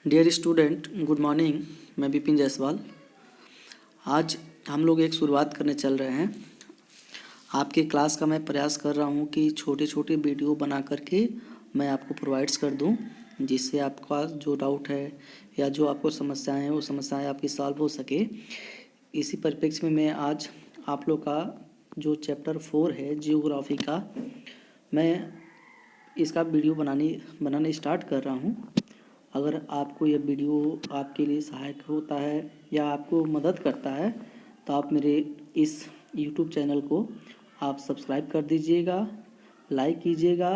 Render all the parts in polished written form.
Dear student, good morning. मैं विपिन जायसवाल। आज हम लोग एक शुरुआत करने चल रहे हैं। आपके क्लास का मैं प्रयास कर रहा हूं कि छोटे छोटे वीडियो बना करके मैं आपको प्रोवाइड्स कर दूं, जिससे आपका जो डाउट है या जो आपको समस्याएं हैं वो समस्याएं आपकी सॉल्व हो सके। इसी परिप्रेक्ष्य में मैं आज आप लोग का जो चैप्टर 4 है जियोग्राफी का, मैं इसका वीडियो बनाने स्टार्ट कर रहा हूँ। अगर आपको यह वीडियो आपके लिए सहायक होता है या आपको मदद करता है तो आप मेरे इस YouTube चैनल को आप सब्सक्राइब कर दीजिएगा, लाइक कीजिएगा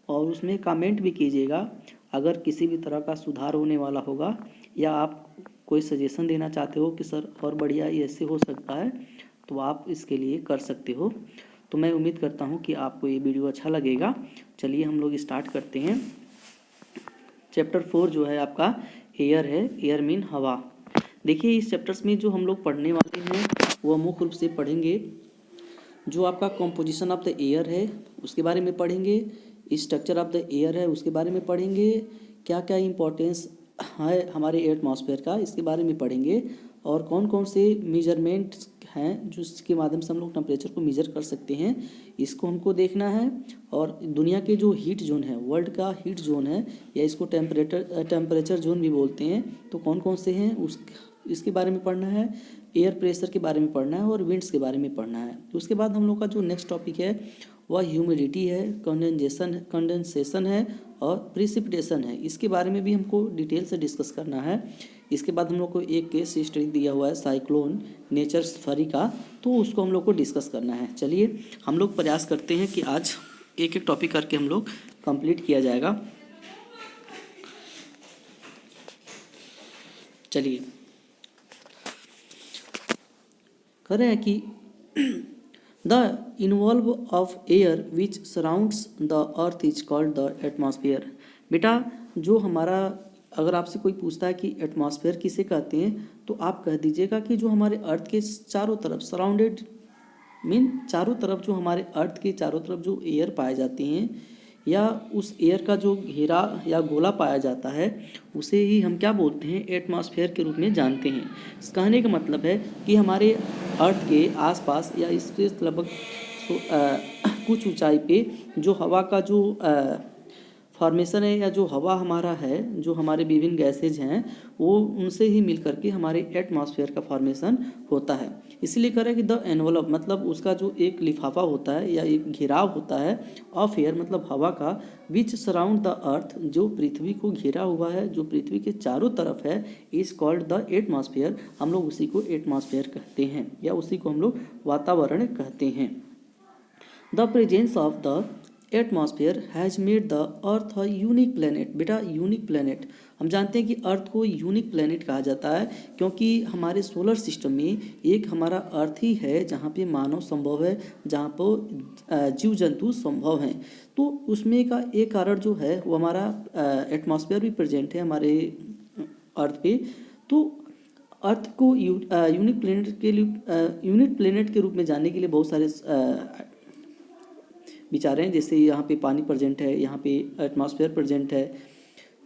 और उसमें कमेंट भी कीजिएगा। अगर किसी भी तरह का सुधार होने वाला होगा या आप कोई सजेशन देना चाहते हो कि सर और बढ़िया ऐसे हो सकता है, तो आप इसके लिए कर सकते हो। तो मैं उम्मीद करता हूँ कि आपको ये वीडियो अच्छा लगेगा। चलिए हम लोग स्टार्ट करते हैं। चैप्टर 4 जो है आपका एयर है। एयर मीन हवा। देखिए, इस चैप्टर्स में जो हम लोग पढ़ने वाले हैं वह मुख्य रूप से पढ़ेंगे जो आपका कॉम्पोजिशन ऑफ द एयर है उसके बारे में पढ़ेंगे, स्ट्रक्चर ऑफ द एयर है उसके बारे में पढ़ेंगे, क्या क्या इम्पोर्टेंस है हमारे एटमॉस्फेयर का इसके बारे में पढ़ेंगे, और कौन कौन से मेजरमेंट्स हैं जिसके माध्यम से हम लोग टेम्परेचर को मेजर कर सकते हैं, इसको हमको देखना है। और दुनिया के जो हीट जोन है, वर्ल्ड का हीट जोन है या इसको टेम्परेचर जोन भी बोलते हैं, तो कौन कौन से हैं इसके बारे में पढ़ना है। एयर प्रेशर के बारे में पढ़ना है और विंड्स के बारे में पढ़ना है। उसके बाद हम लोग का जो नेक्स्ट टॉपिक है वह ह्यूमिडिटी है, कंडेंसेशन है और प्रिसिपिटेशन है। इसके बारे में भी हमको डिटेल से डिस्कस करना है। इसके बाद हम लोग को एक केस स्टडी दिया हुआ है साइक्लोन नेचर्स फरी का, तो उसको हम लोग को डिस्कस करना है। चलिए हम लोग प्रयास करते हैं कि आज एक एक टॉपिक करके हम लोग कंप्लीट किया जाएगा। चलिए कह रहे हैं कि the involve of air which surrounds the earth is called the atmosphere. बेटा, जो हमारा अगर आपसे कोई पूछता है कि एटमॉस्फेयर किसे कहते हैं, तो आप कह दीजिएगा कि जो हमारे अर्थ के चारों तरफ सराउंडेड मीन चारों तरफ जो हमारे अर्थ के चारों तरफ जो एयर पाए जाते हैं या उस एयर का जो घेरा या गोला पाया जाता है उसे ही हम क्या बोलते हैं, एटमॉस्फेयर के रूप में जानते हैं। इस कहने का मतलब है कि हमारे अर्थ के आसपास या इससे लगभग कुछ ऊंचाई पे जो हवा का जो फॉर्मेशन है या जो हवा हमारा है, जो हमारे विभिन्न गैसेज हैं, वो उनसे ही मिल करके हमारे एटमॉस्फेयर का फॉर्मेशन होता है। इसलिए करें कि द एनवलप मतलब उसका जो एक लिफाफा होता है या एक घेराव होता है, ऑफ एयर मतलब हवा का, विच सराउंड द अर्थ जो पृथ्वी को घेरा हुआ है, जो पृथ्वी के चारों तरफ है, इज कॉल्ड द एटमॉस्फेयर। हम लोग उसी को एटमॉस्फेयर कहते हैं या उसी को हम लोग वातावरण कहते हैं। The presence of the atmosphere has made the earth a unique planet. बेटा, यूनिक प्लेनेट हम जानते हैं कि अर्थ को यूनिक प्लेनेट कहा जाता है क्योंकि हमारे सोलर सिस्टम में एक हमारा अर्थ ही है जहाँ पे मानव संभव है, जहाँ पर जीव जंतु संभव हैं। तो उसमें का एक कारण जो है वो हमारा एटमॉस्फेयर भी प्रेजेंट है हमारे अर्थ पे। तो अर्थ को यूनिक प्लेनेट के रूप में जानने के लिए बहुत सारे विचार हैं। जैसे यहाँ पे पानी प्रेजेंट है, यहाँ पे एटमॉस्फेयर प्रेजेंट है,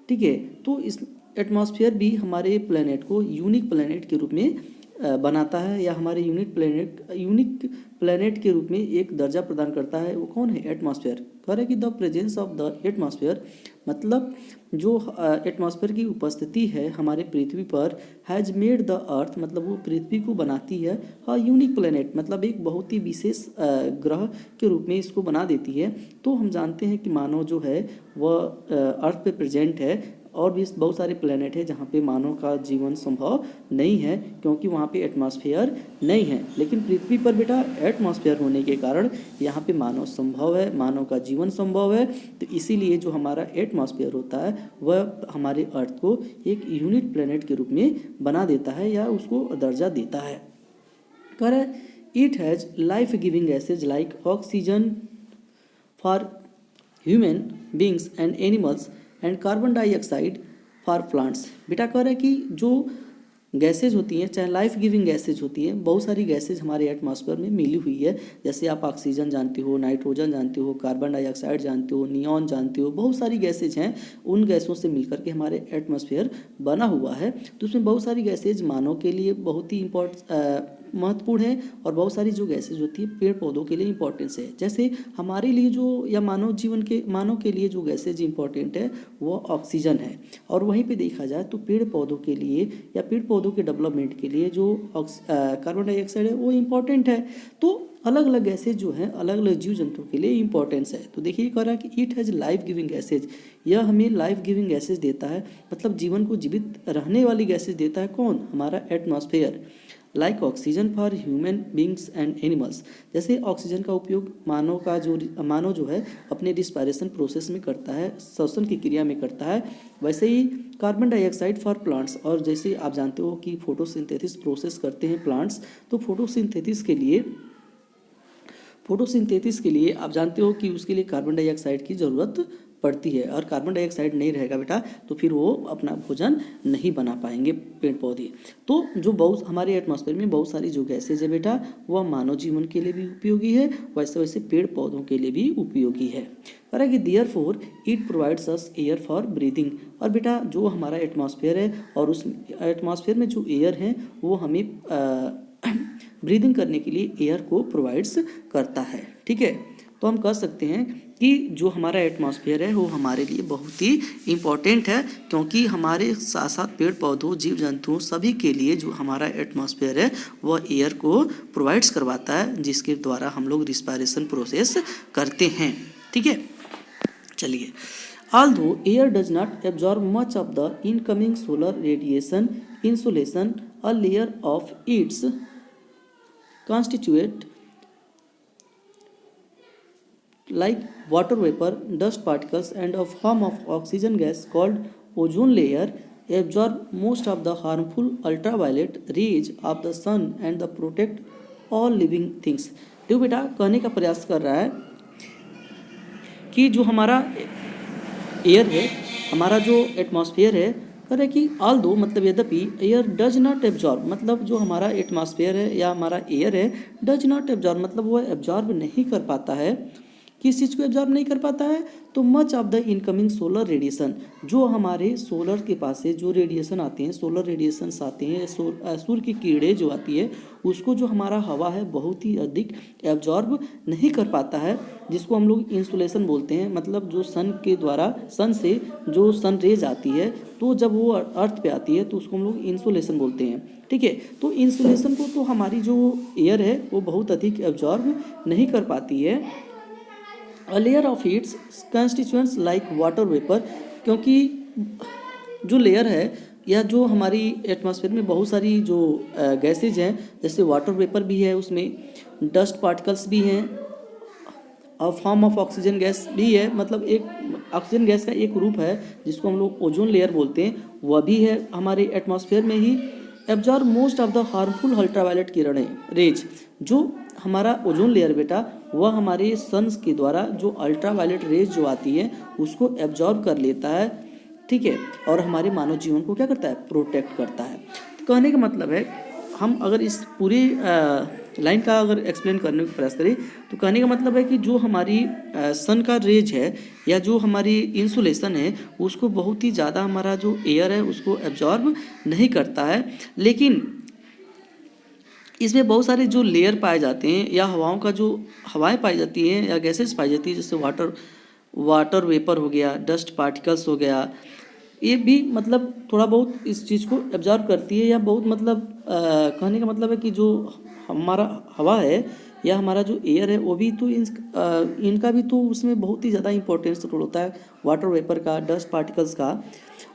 ठीक है। तो इस एटमॉस्फेयर भी हमारे प्लेनेट को यूनिक प्लेनेट के रूप में बनाता है या हमारे यूनिक प्लेनेट के रूप में एक दर्जा प्रदान करता है। वो कौन है? एटमॉस्फेयर। कह रहे कि the presence of the atmosphere मतलब जो एटमॉस्फेयर की उपस्थिति है हमारे पृथ्वी पर, हैज़ मेड द अर्थ मतलब वो पृथ्वी को बनाती है, यूनिक प्लेनेट मतलब एक बहुत ही विशेष ग्रह के रूप में इसको बना देती है। तो हम जानते हैं कि मानव जो है वह अर्थ पे प्रेजेंट है और भी बहुत सारे प्लेनेट है जहाँ पे मानव का जीवन संभव नहीं है क्योंकि वहाँ पे एटमॉस्फेयर नहीं है। लेकिन पृथ्वी पर बेटा एटमॉस्फेयर होने के कारण यहाँ पे मानव संभव है, मानव का जीवन संभव है। तो इसीलिए जो हमारा एटमॉस्फेयर होता है वह हमारे अर्थ को एक यूनिक प्लेनेट के रूप में बना देता है या उसको दर्जा देता है। कह रहे it has life giving gases like oxygen for human beings and animals and carbon dioxide for plants. बेटा कह रहे हैं कि जो गैसेज होती हैं, चाहे लाइफ गिविंग गैसेज होती हैं, बहुत सारी गैसेज हमारे एटमॉस्फेयर में मिली हुई है। जैसे आप ऑक्सीजन जानते हो, नाइट्रोजन जानते हो, कार्बन डाइऑक्साइड जानते हो, नियॉन जानते हो, बहुत सारी गैसेज हैं। उन गैसों से मिलकर के हमारे एटमॉस्फेयर बना हुआ है। तो उसमें बहुत सारी गैसेज मानव के लिए बहुत ही महत्वपूर्ण है, और बहुत सारी जो गैसेज होती है पेड़ पौधों के लिए इंपॉर्टेंस है। जैसे हमारे लिए जो, या मानव के लिए जो गैसेज इंपॉर्टेंट है वो ऑक्सीजन है। और वहीं पे देखा जाए तो पेड़ पौधों के लिए या पेड़ पौधों के डेवलपमेंट के लिए जो कार्बन डाइऑक्साइड है वो इम्पॉर्टेंट है। तो अलग अलग गैसेज जो हैं अलग अलग जीव जंतुओं के लिए इंपॉर्टेंस है। तो देखिए कह रहा है कि it has life giving gases, यह हमें लाइफ गिविंग गैसेज देता है, मतलब जीवन को जीवित रहने वाली गैसेज देता है। कौन? हमारा atmosphere. Like oxygen for human beings and animals, जैसे ऑक्सीजन का उपयोग मानव जो है अपने रिस्पायरेशन प्रोसेस में करता है, श्वसन की क्रिया में करता है, वैसे ही कार्बन डाइऑक्साइड फॉर प्लांट्स। और जैसे आप जानते हो कि फोटोसिंथेसिस प्रोसेस करते हैं प्लांट्स, तो फोटोसिंथेसिस के लिए आप जानते हो कि उसके लिए कार्बन डाइऑक्साइड की ज़रूरत पड़ती है, और कार्बन डाइऑक्साइड नहीं रहेगा बेटा तो फिर वो अपना भोजन नहीं बना पाएंगे पेड़ पौधे। तो जो बहुत हमारे एटमॉस्फेयर में बहुत सारी जो गैसेज है बेटा वह मानव जीवन के लिए भी उपयोगी है, वैसे वैसे पेड़ पौधों के लिए भी उपयोगी है। कह रहा है कि therefore it provides us air for breathing. और बेटा जो हमारा एटमॉस्फेयर है और उस एटमॉस्फेयर में जो एयर है वो हमें ब्रीदिंग करने के लिए एयर को प्रोवाइड्स करता है। ठीक है, तो हम कह सकते हैं कि जो हमारा एटमॉस्फेयर है वो हमारे लिए बहुत ही इम्पॉर्टेंट है, क्योंकि हमारे साथ साथ पेड़ पौधों, जीव जंतुओं सभी के लिए जो हमारा एटमॉस्फेयर है वह एयर को प्रोवाइड्स करवाता है, जिसके द्वारा हम लोग रिस्पायरेशन प्रोसेस करते हैं। ठीक है, चलिए। Although air does not absorb much of the incoming solar radiation, insolation, a layer of its constituent like water vapor, dust particles and a form of oxygen gas called ozone layer absorb most of the harmful ultraviolet rays of the sun and the protect all living things। देखो बेटा कहने का प्रयास कर रहा है कि जो हमारा एयर है, हमारा जो एटमॉस्फेयर है, कह रहे कि ऑल दो मतलब यद्यपि एयर डज नॉट एब्जॉर्ब, मतलब जो हमारा एटमॉस्फेयर है या हमारा एयर है डज नॉट एब्जॉर्ब मतलब वो एब्जॉर्ब नहीं कर पाता है। किस चीज़ को एब्जॉर्ब नहीं कर पाता है? तो much of the incoming solar radiation, जो हमारे सोलर के पास से जो रेडिएशन आते हैं, सोलर रेडिएशंस आते हैं, सूर्य की किरणें जो आती है उसको जो हमारा हवा है बहुत ही अधिक एब्जॉर्ब नहीं कर पाता है, जिसको हम लोग इंसुलेशन बोलते हैं। मतलब जो सन से जो सन रेज आती है तो जब वो अर्थ पे आती है तो उसको हम लोग इंसुलेशन बोलते हैं। ठीक है, तो इंसुलेशन को तो हमारी जो एयर है वो बहुत अधिक एब्जॉर्ब नहीं कर पाती है। A layer of its constituents like water vapor, क्योंकि जो लेयर है या जो हमारी एटमॉस्फेयर में बहुत सारी जो गैसेज हैं, जैसे वाटर वेपर भी है, उसमें डस्ट पार्टिकल्स भी हैं और फॉर्म ऑफ ऑक्सीजन गैस भी है, मतलब एक ऑक्सीजन गैस का एक रूप है जिसको हम लोग ओजोन लेयर बोलते हैं, वह भी है हमारे एटमॉस्फेयर में ही। Absorb most of the harmful ultraviolet किरणें रेज, जो हमारा ओजोन लेयर बेटा वह हमारे सन्स के द्वारा जो अल्ट्रावायलेट रेज जो आती है उसको एब्जॉर्ब कर लेता है। ठीक है, और हमारे मानव जीवन को क्या करता है? प्रोटेक्ट करता है। तो कहने का मतलब है, हम अगर इस पूरी लाइन का अगर एक्सप्लेन करने का प्रयास करें तो कहने का मतलब है कि जो हमारी सन का रेज है या जो हमारी इंसुलेशन है उसको बहुत ही ज़्यादा हमारा जो एयर है उसको एब्जॉर्ब नहीं करता है, लेकिन इसमें बहुत सारे जो लेयर पाए जाते हैं या हवाएं पाई जाती हैं या गैसेस पाई जाती है, जैसे वाटर वेपर हो गया, डस्ट पार्टिकल्स हो गया, ये भी मतलब थोड़ा बहुत इस चीज़ को एब्जॉर्ब करती है, या बहुत मतलब कहने का मतलब है कि जो हमारा हवा है या हमारा जो एयर है वो भी तो इनका भी तो उसमें बहुत ही ज़्यादा इंपॉर्टेंस रोल होता है, वाटर वेपर का, डस्ट पार्टिकल्स का।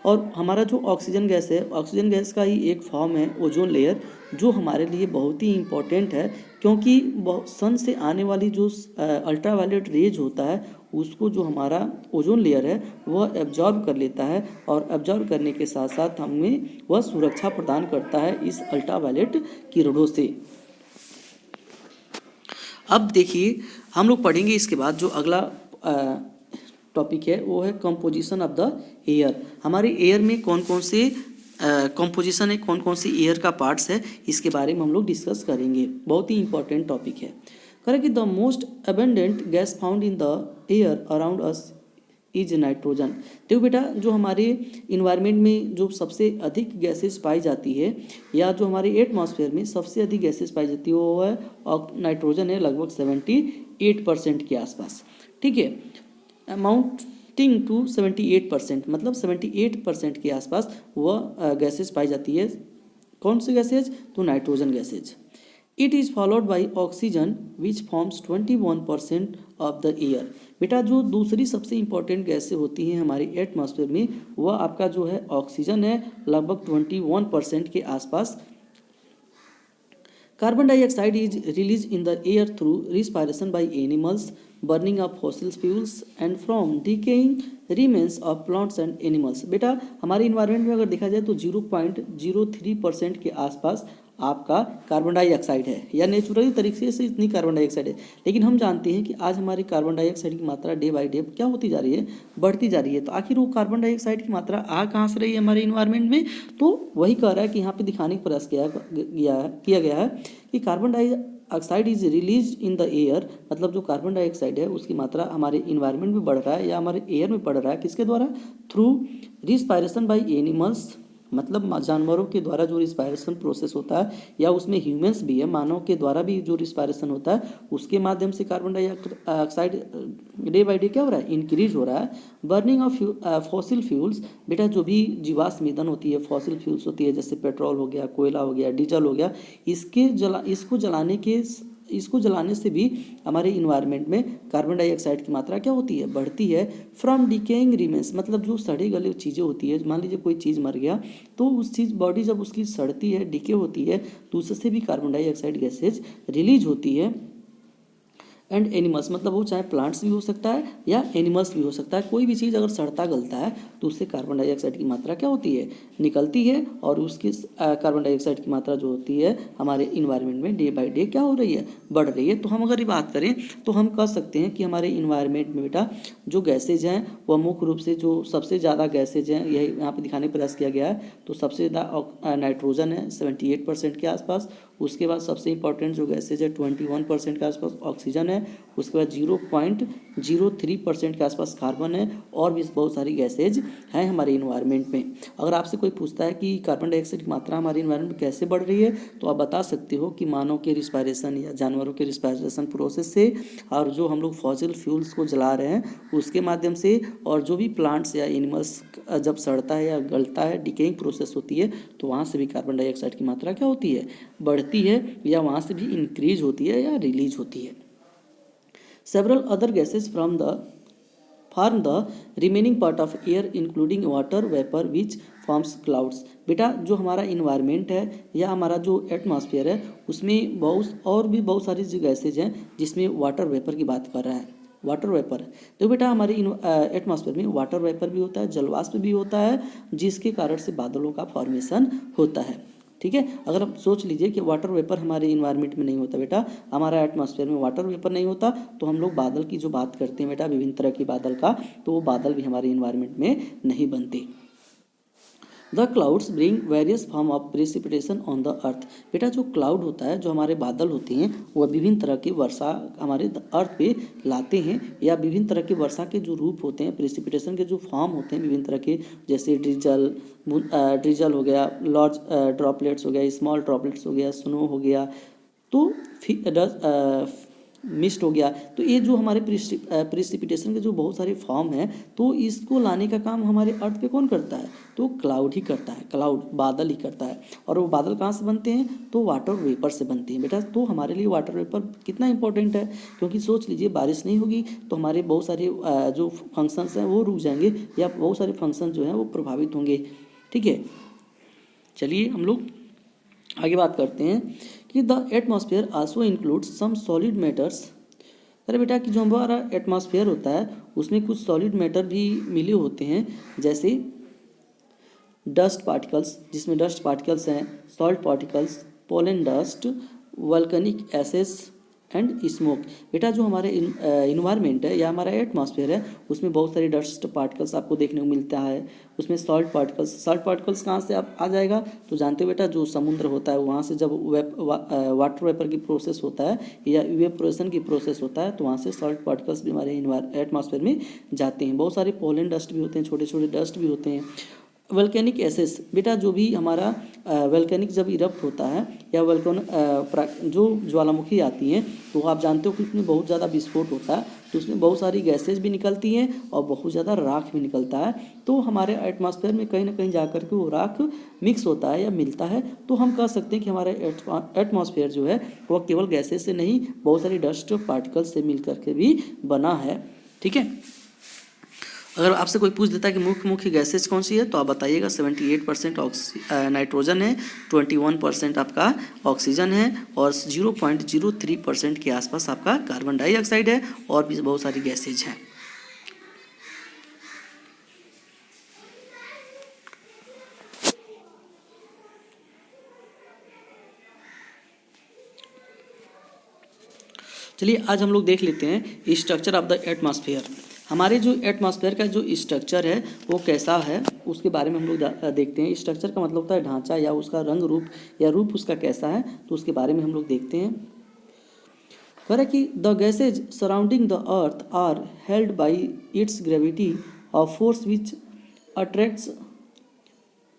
और हमारा जो ऑक्सीजन गैस है, ऑक्सीजन गैस का ही एक फॉर्म है ओजोन लेयर, जो हमारे लिए बहुत ही इम्पोर्टेंट है, क्योंकि सन से आने वाली जो अल्ट्रावायलेट रेज होता है उसको जो हमारा ओजोन लेयर है वह एब्जॉर्ब कर लेता है, और एब्जॉर्ब करने के साथ साथ हमें वह सुरक्षा प्रदान करता है इस अल्ट्रावायलेट किरणों से। अब देखिए हम लोग पढ़ेंगे इसके बाद जो अगला टॉपिक है वो है कंपोजिशन ऑफ द एयर। हमारे एयर में कौन कौन से कॉम्पोजिशन है, कौन कौन सी एयर का पार्ट्स है, इसके बारे में हम लोग डिस्कस करेंगे। बहुत ही इंपॉर्टेंट टॉपिक है। करें कि the most abundant gas found in the air around us is nitrogen. देखो बेटा, जो हमारे इन्वायरमेंट में जो सबसे अधिक गैसेस पाई जाती है, या जो हमारे एटमॉस्फेयर में सबसे अधिक गैसेस पाई जाती है, वो है नाइट्रोजन है, लगभग 78% के आसपास। ठीक है, अमाउंटिंग टू 78%, मतलब 78% के आसपास वह गैसेस पाई जाती है। कौन सी गैसेज? तो nitrogen gases. It is followed by oxygen which forms 21% of the air. बेटा, जो दूसरी सबसे इंपॉर्टेंट गैसें होती हैं हमारे एटमॉस्फेयर में, वह आपका जो है ऑक्सीजन है, लगभग 21% के आसपास। Carbon dioxide is release in the air through respiration by animals, burning of fossil fuels and from decaying remains of plants and animals. बेटा, हमारे इन्वायरमेंट में अगर देखा जाए तो 0.03% के आसपास आपका कार्बन डाइऑक्साइड है, या नेचुरली तरीके से इतनी कार्बन डाइऑक्साइड है। लेकिन हम जानते हैं कि आज हमारी कार्बन डाइऑक्साइड की मात्रा डे बाई डे क्या होती जा रही है? बढ़ती जा रही है। तो आखिर वो कार्बन डाइऑक्साइड की मात्रा आ कहाँ से रही है हमारे इन्वायरमेंट में? तो वही कह रहा है कि यहाँ पे दिखाने का प्रयास किया गया है कि carbon dioxide is release in the air, मतलब जो कार्बन डाइऑक्साइड है उसकी मात्रा हमारे इन्वायरमेंट में बढ़ रहा है, या हमारे एयर में बढ़ रहा है। किसके द्वारा? थ्रू रिस्पायरेशन बाई एनिमल्स, मतलब जानवरों के द्वारा जो रिस्पायरेशन प्रोसेस होता है, या उसमें ह्यूमंस भी है, मानव के द्वारा भी जो रिस्पायरेशन होता है, उसके माध्यम से carbon dioxide day by day क्या हो रहा है? इंक्रीज हो रहा है। Burning of fossil fuels. बेटा, जो भी जीवाश्म ईंधन होती है, फॉसिल फ्यूल्स होती है, जैसे पेट्रोल हो गया, कोयला हो गया, डीजल हो गया, इसको जलाने से भी हमारे इन्वायरमेंट में कार्बन डाइऑक्साइड की मात्रा क्या होती है? बढ़ती है। फ्रॉम डिकेइंग रिमेन्स, मतलब जो सड़े गले चीज़ें होती है, मान लीजिए कोई चीज़ मर गया, तो उस चीज़ बॉडी जब उसकी सड़ती है, डिके होती है, तो उससे भी कार्बन डाइऑक्साइड गैसेज रिलीज होती है। एंड एनिमल्स, मतलब वो चाहे प्लांट्स भी हो सकता है या एनिमल्स भी हो सकता है। कोई भी चीज़ अगर सड़ता गलता है तो उससे कार्बन डाइऑक्साइड की मात्रा क्या होती है? निकलती है। और उसकी कार्बन डाइऑक्साइड की मात्रा जो होती है हमारे इन्वायरमेंट में डे बाई डे क्या हो रही है? बढ़ रही है। तो हम अगर ये बात करें तो हम कह सकते हैं कि हमारे इन्वायरमेंट में बेटा जो गैसेज हैं वह मुख्य रूप से जो सबसे ज़्यादा गैसेज हैं, यही यहाँ पर दिखाने का प्रयास किया गया है। तो सबसे ज़्यादा नाइट्रोजन है 78% के आसपास। उसके बाद सबसे इंपॉर्टेंट जो गैसेज है 21% के आसपास ऑक्सीजन है। उसके बाद 0.03% के आसपास कार्बन है। और भी बहुत सारी गैसेज हैं हमारे इन्वायरमेंट में। अगर आपसे कोई पूछता है कि कार्बन डाइऑक्साइड की मात्रा हमारे इन्वायरमेंट में कैसे बढ़ रही है, तो आप बता सकते हो कि मानव के रिस्पायरेशन या जानवरों के रिस्पायरेशन प्रोसेस से, और जो हम लोग फॉसिल फ्यूल्स को जला रहे हैं उसके माध्यम से, और जो भी प्लांट्स या एनिमल्स जब सड़ता है या गलता है, डिकेइंग प्रोसेस होती है, तो वहाँ से भी कार्बन डाइऑक्साइड की मात्रा क्या होती है? बढ़ती है, या वहाँ से भी इंक्रीज होती है या रिलीज होती है। Several other gases form the remaining part of air including water vapor which forms clouds। बेटा, जो हमारा इन्वायरमेंट है या हमारा जो एटमॉस्फेयर है उसमें बहुत सारी गैसेज हैं, जिसमें वाटर वेपर की बात कर रहा है। वाटर वेपर, तो बेटा हमारे एटमॉस्फेयर में वाटर वेपर भी होता है, जलवाष्प भी होता है, जिसके कारण से बादलों का फॉर्मेशन होता है। ठीक है, अगर आप सोच लीजिए कि वाटर वेपर हमारे इन्वायरमेंट में नहीं होता बेटा, हमारा एटमॉस्फेयर में वाटर वेपर नहीं होता, तो हम लोग बादल की जो बात करते हैं बेटा, विभिन्न तरह के बादल का, तो वो बादल भी हमारे इन्वायरमेंट में नहीं बनते। The clouds bring various form of precipitation on the earth. बेटा, जो क्लाउड होता है, जो हमारे बादल होते हैं, वह विभिन्न तरह की वर्षा हमारे अर्थ पे लाते हैं, या विभिन्न तरह के वर्षा के जो रूप होते हैं, प्रेसिपिटेशन के जो फॉर्म होते हैं विभिन्न तरह के, जैसे ड्रिजल हो गया, लार्ज ड्रॉपलेट्स हो गया, स्मॉल ड्रॉपलेट्स हो गया, स्नो हो गया, तो मिस्ट हो गया। तो ये जो हमारे प्रेसिपिटेशन के जो बहुत सारे फॉर्म हैं, तो इसको लाने का काम हमारे अर्थ पे कौन करता है? तो क्लाउड ही करता है, क्लाउड बादल ही करता है। और वो बादल कहाँ से बनते हैं? तो वाटर वेपर से बनते हैं बेटा। तो हमारे लिए वाटर वेपर कितना इंपॉर्टेंट है, क्योंकि सोच लीजिए बारिश नहीं होगी तो हमारे बहुत सारे जो फंक्शंस हैं वो रुक जाएंगे, या बहुत सारे फंक्शन जो हैं वो प्रभावित होंगे। ठीक है, चलिए हम लोग आगे बात करते हैं कि the atmosphere also includes some solid matters. अरे बेटा, कि जो हमारा एटमॉस्फेयर होता है उसमें कुछ सॉलिड मैटर भी मिले होते हैं, जैसे डस्ट पार्टिकल्स, जिसमें डस्ट पार्टिकल्स हैं, salt particles, pollen dust, volcanic ashes, and smoke. बेटा जो हमारे इन्वायरमेंट है या हमारा एटमॉस्फेयर है उसमें बहुत सारी डस्ट पार्टिकल्स आपको देखने को मिलता है। उसमें सॉल्ट पार्टिकल्स कहाँ से आप आ जाएगा, तो जानते हो बेटा जो समुद्र होता है वहाँ से जब वाटर वेपर की प्रोसेस होता है या इवेपोरेशन की प्रोसेस होता है तो वहाँ से सॉल्ट पार्टिकल्स भी हमारे एटमॉस्फेयर में जाते हैं। बहुत सारे पोलन डस्ट भी होते हैं, छोटे छोटे डस्ट भी होते हैं। वल्केनिक एसेस, बेटा जो भी हमारा वल्केनिक जब इरप्ट होता है या जो ज्वालामुखी आती हैं तो आप जानते हो कि उसमें बहुत ज़्यादा विस्फोट होता है, तो उसमें बहुत सारी गैसेज भी निकलती हैं और बहुत ज़्यादा राख भी निकलता है। तो हमारे एटमॉस्फेयर में कहीं ना कहीं जाकर के वो राख मिक्स होता है या मिलता है। तो हम कह सकते हैं कि हमारा एटमॉस्फेयर जो है वह केवल गैसेज से नहीं, बहुत सारी डस्ट पार्टिकल्स से मिल करके भी बना है। ठीक है, अगर आपसे कोई पूछ देता है कि मुख्य गैसेज कौन सी है तो आप बताइएगा 78% नाइट्रोजन है, 21% आपका ऑक्सीजन है और 0.03% के आसपास आपका कार्बन डाइऑक्साइड है और भी बहुत सारी गैसेज हैं। चलिए आज हम लोग देख लेते हैं स्ट्रक्चर ऑफ द एटमॉस्फेयर। हमारे जो एटमॉस्फेयर का जो स्ट्रक्चर है वो कैसा है उसके बारे में हम लोग देखते हैं। स्ट्रक्चर का मतलब होता है ढांचा या उसका रंग रूप या रूप उसका कैसा है, तो उसके बारे में हम लोग देखते हैं। कह रहा है कि the gases surrounding the earth are held by its gravity of force which attracts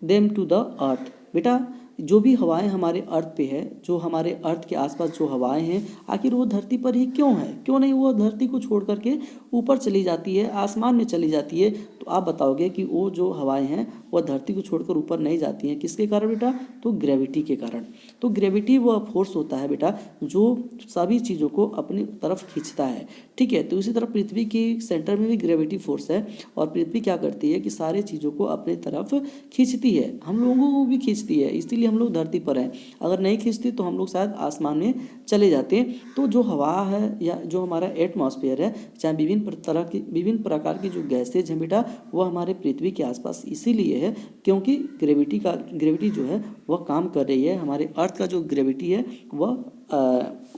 them to the earth. बेटा जो भी हवाएं हमारे अर्थ पे है, जो हमारे अर्थ के आसपास जो हवाएं हैं, आखिर वो धरती पर ही क्यों है, क्यों नहीं वो धरती को छोड़ करके ऊपर चली जाती है, आसमान में चली जाती है। तो आप बताओगे कि वो जो हवाएं हैं वह धरती को छोड़कर ऊपर नहीं जाती हैं, किसके कारण बेटा, तो ग्रेविटी के कारण। तो ग्रेविटी वह फोर्स होता है बेटा जो सभी चीज़ों को अपनी तरफ खींचता है। ठीक है, तो इसी तरह पृथ्वी की सेंटर में भी ग्रेविटी फोर्स है और पृथ्वी क्या करती है कि सारे चीज़ों को अपनी तरफ खींचती है, हम लोगों को भी खींचती है, इसलिए हम लोग धरती पर हैं। अगर नहीं खींचती तो हम लोग शायद आसमान में चले जाते हैं। तो जो हवा है या जो हमारा एटमॉस्फेयर है, चाहे विभिन्न प्रकार की जो गैसेज हैं बेटा वह हमारे पृथ्वी के आसपास इसीलिए है क्योंकि ग्रेविटी जो है वह काम कर रही है, हमारे अर्थ का जो ग्रेविटी है वह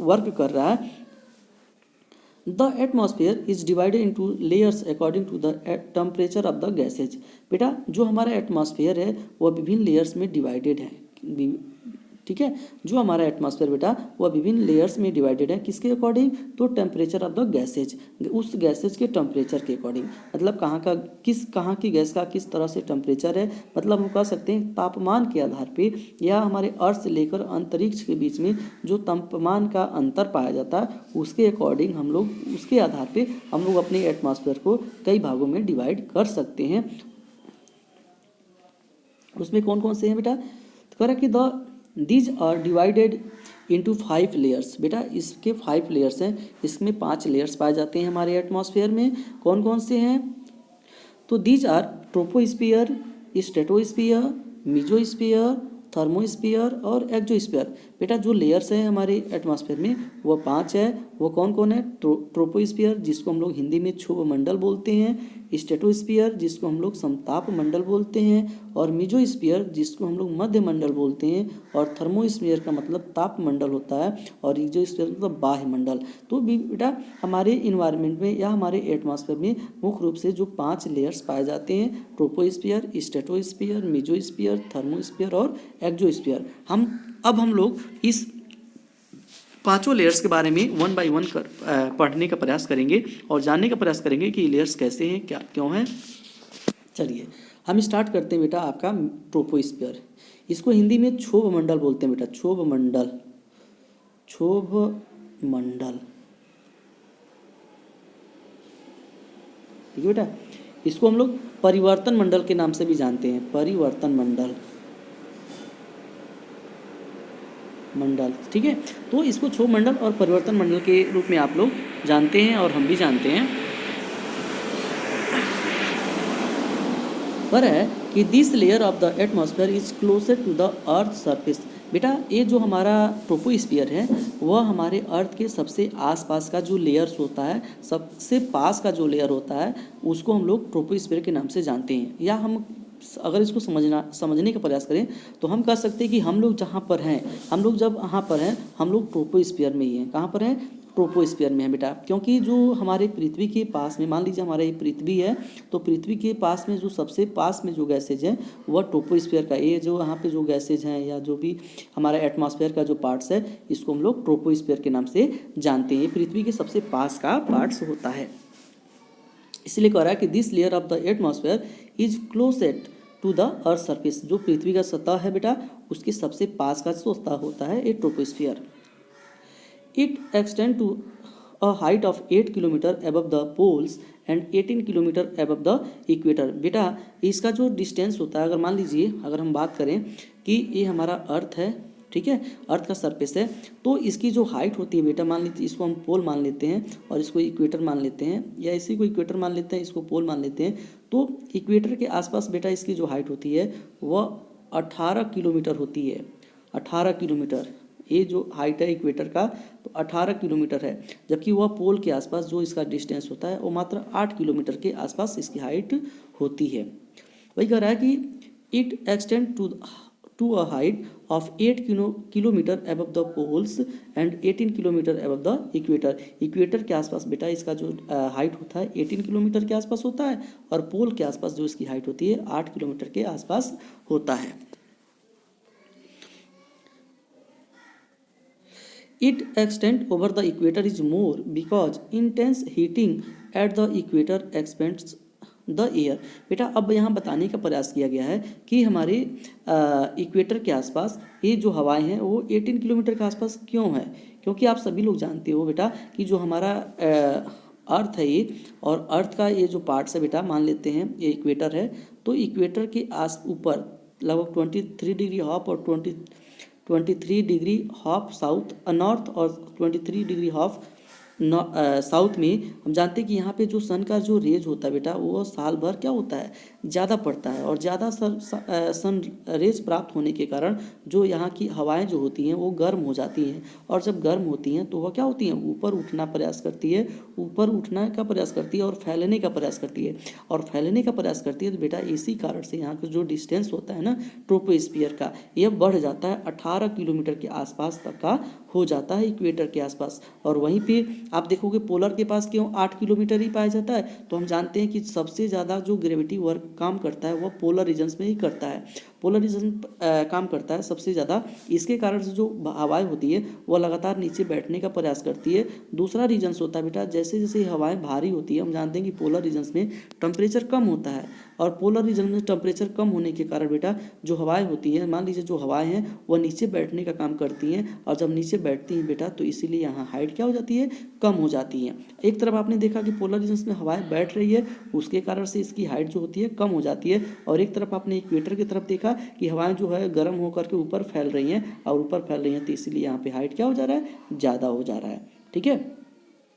वर्क कर रहा है। The atmosphere is divided into layers according to the temperature of the gases. बेटा जो हमारा एटमॉस्फेयर है वह विभिन्न लेयर्स में डिवाइडेड है। ठीक है, जो हमारा एटमॉस्फेयर बेटा वह विभिन्न लेयर्स में डिवाइडेड है, किसके अकॉर्डिंग, तो टेम्परेचर ऑफ द गैसेज, उस गैसेज के टेम्परेचर के अकॉर्डिंग। मतलब कहाँ की गैस का किस तरह से टेम्परेचर है, मतलब हम कह सकते हैं तापमान के आधार पे या हमारे अर्थ से लेकर अंतरिक्ष के बीच में जो तापमान का अंतर पाया जाता है उसके अकॉर्डिंग हम लोग उसके आधार पे हम लोग अपने एटमॉस्फेयर को कई भागों में डिवाइड कर सकते हैं। उसमें कौन कौन से हैं बेटा, तो कह रहा कि these are divided into 5 layers. बेटा इसके 5 लेयर्स हैं, इसमें 5 लेयर्स पाए जाते हैं हमारे एटमॉस्फेयर में। कौन कौन से हैं, तो these are troposphere, stratosphere, mesosphere, thermosphere और एक्सोस्फीयर। बेटा जो लेयर्स हैं हमारे एटमॉस्फेयर में वह 5 है। वो कौन कौन है, ट्रोपोस्फीयर जिसको हम लोग हिंदी में क्षोभ मंडल बोलते हैं, स्ट्रेटोस्फीयर जिसको हम लोग समताप मंडल बोलते हैं, और मीजोस्फीयर जिसको हम लोग मध्य मंडल बोलते हैं, और थर्मोस्फीयर का मतलब ताप मंडल होता है, और एक्सोस्फीयर मतलब बाह्य मंडल। तो बेटा हमारे इन्वायरमेंट में या हमारे एटमॉस्फेयर में मुख्य रूप से जो 5 लेयर्स पाए जाते हैं, ट्रोपोस्फीयर, स्ट्रेटोस्फीयर, मीजोस्फीयर, थर्मोस्फीयर और एक्सोस्फीयर। अब हम लोग इस 5 लेयर्स के बारे में 1 बाय 1 पढ़ने का प्रयास करेंगे और जानने का प्रयास करेंगे कि लेयर्स कैसे हैं, क्या क्यों हैं। चलिए हम स्टार्ट करते हैं बेटा आपका ट्रोपोस्फीयर। इसको हिंदी में क्षोभ मंडल बोलते हैं बेटा, क्षोभ मंडल। ठीक है बेटा, इसको हम लोग परिवर्तन मंडल के नाम से भी जानते हैं, परिवर्तन मंडल। ठीक है, तो इसको क्षोभ मंडल और परिवर्तन मंडल के रूप में आप लोग जानते हैं और हम भी जानते हैं। पर है कि this layer of the atmosphere is closer to the earth surface. बेटा ये जो हमारा ट्रोपोस्फीयर है वह हमारे अर्थ के सबसे आसपास का जो लेयर्स होता है, सबसे पास का जो लेयर होता है उसको हम लोग ट्रोपोस्फीयर के नाम से जानते हैं। या हम अगर इसको समझने का प्रयास करें तो हम कह सकते हैं कि हम लोग जहाँ पर हैं, हम लोग जब यहाँ पर हैं हम लोग ट्रोपोस्फीयर में ही हैं। कहाँ पर हैं, ट्रोपोस्फीयर में है बेटा, क्योंकि जो हमारे पृथ्वी के पास में, मान लीजिए हमारा ये पृथ्वी है, तो पृथ्वी के पास में जो सबसे पास में जो गैसेज हैं वह ट्रोपोस्फीयर का, ये जो यहाँ पे जो गैसेज हैं या जो भी हमारा एटमॉस्फेयर का जो पार्ट्स है इसको हम लोग ट्रोपोस्फीयर के नाम से जानते हैं। ये पृथ्वी के सबसे पास का पार्ट्स होता है, इसलिए कह रहा है कि this layer of the atmosphere is closest to the earth surface. जो पृथ्वी का सतह है बेटा उसके सबसे पास का सतह होता है ये troposphere. It extend to a height of 8 kilometre above the poles and 18 kilometre above the equator. बेटा इसका जो डिस्टेंस होता है, अगर मान लीजिए अगर हम बात करें कि ये हमारा अर्थ है, ठीक है, अर्थ का सरफेस है, तो इसकी जो हाइट होती है बेटा, मान लीजिए इसको हम पोल मान लेते हैं और इसको इक्वेटर मान लेते हैं, या इसी को इक्वेटर मान लेते हैं, इसको पोल मान लेते हैं, तो इक्वेटर के आसपास बेटा इसकी जो हाइट होती है वह 18 किलोमीटर होती है। 18 किलोमीटर ये जो हाइट है इक्वेटर का तो 18 किलोमीटर है, जबकि वह पोल के आसपास जो इसका डिस्टेंस होता है वो मात्र 8 किलोमीटर के आसपास इसकी हाइट होती है। वही कह रहा है कि it extend to a height of 8 kilometre above the poles and 18 kilometre above the equator. Equator के आसपास बेटा इसका जो हाइट होता है 18 किलोमीटर के आसपास होता है, और पोल के आसपास जो इसकी हाइट होती है 8 किलोमीटर के आसपास होता है। It extends over the equator is more because intense heating at the equator expands the air। बेटा अब यहाँ बताने का प्रयास किया गया है कि हमारे इक्वेटर के आसपास ये जो हवाएं हैं वो 18 किलोमीटर के आसपास क्यों है, क्योंकि आप सभी लोग जानते हो बेटा कि जो हमारा अर्थ है ये, और अर्थ का ये जो पार्ट्स है बेटा मान लेते हैं ये इक्वेटर है, तो इक्वेटर के आस ऊपर लगभग 23 डिग्री हाफ और 23 डिग्री हाफ साउथ नॉर्थ और 23 डिग्री हाफ साउथ में हम जानते हैं कि यहाँ पे जो सन का जो रेज होता है बेटा वो साल भर क्या होता है ज़्यादा पड़ता है, और ज़्यादा सन रेज प्राप्त होने के कारण जो यहाँ की हवाएं जो होती हैं वो गर्म हो जाती हैं, और जब गर्म होती हैं तो वह क्या होती हैं ऊपर उठना प्रयास करती है, ऊपर उठने का प्रयास करती है और फैलने का प्रयास करती है, और फैलने का प्रयास करती है तो बेटा इसी कारण से यहाँ का जो डिस्टेंस होता है ना ट्रोपोस्फीयर का, यह बढ़ जाता है 18 किलोमीटर के आसपास तक का हो जाता है इक्वेटर के आसपास। और वहीं पे आप देखोगे पोलर के पास क्यों 8 किलोमीटर ही पाया जाता है, तो हम जानते हैं कि सबसे ज़्यादा जो ग्रेविटी वर्क काम करता है वह पोलर रीजन्स में ही करता है, पोलर रीजन काम करता है सबसे ज़्यादा। इसके कारण से जो हवाएं होती है वह लगातार नीचे बैठने का प्रयास करती है। दूसरा रीजन्स होता है बेटा जैसे जैसे हवाएं भारी होती है, हम जानते हैं कि पोलर रीजन्स में टेम्परेचर कम होता है, और पोलर रीजन में टेम्परेचर कम होने के कारण बेटा जो हवाएं होती हैं, मान लीजिए जो हवाएं हैं वह नीचे बैठने का काम करती हैं, और जब नीचे बैठती हैं बेटा तो इसीलिए यहाँ हाइट क्या हो जाती है कम हो जाती है। एक तरफ आपने देखा कि पोलर रीजन्स में हवाएं बैठ रही है उसके कारण से इसकी हाइट जो होती है कम हो जाती है, और एक तरफ आपने इक्वेटर की तरफ देखा कि हवाएं जो है गर्म होकर के ऊपर फैल रही हैं, और ऊपर फैल रही हैं तो इसीलिए यहाँ पे हाइट क्या हो जा रहा है ज़्यादा हो जा रहा है। ठीक है,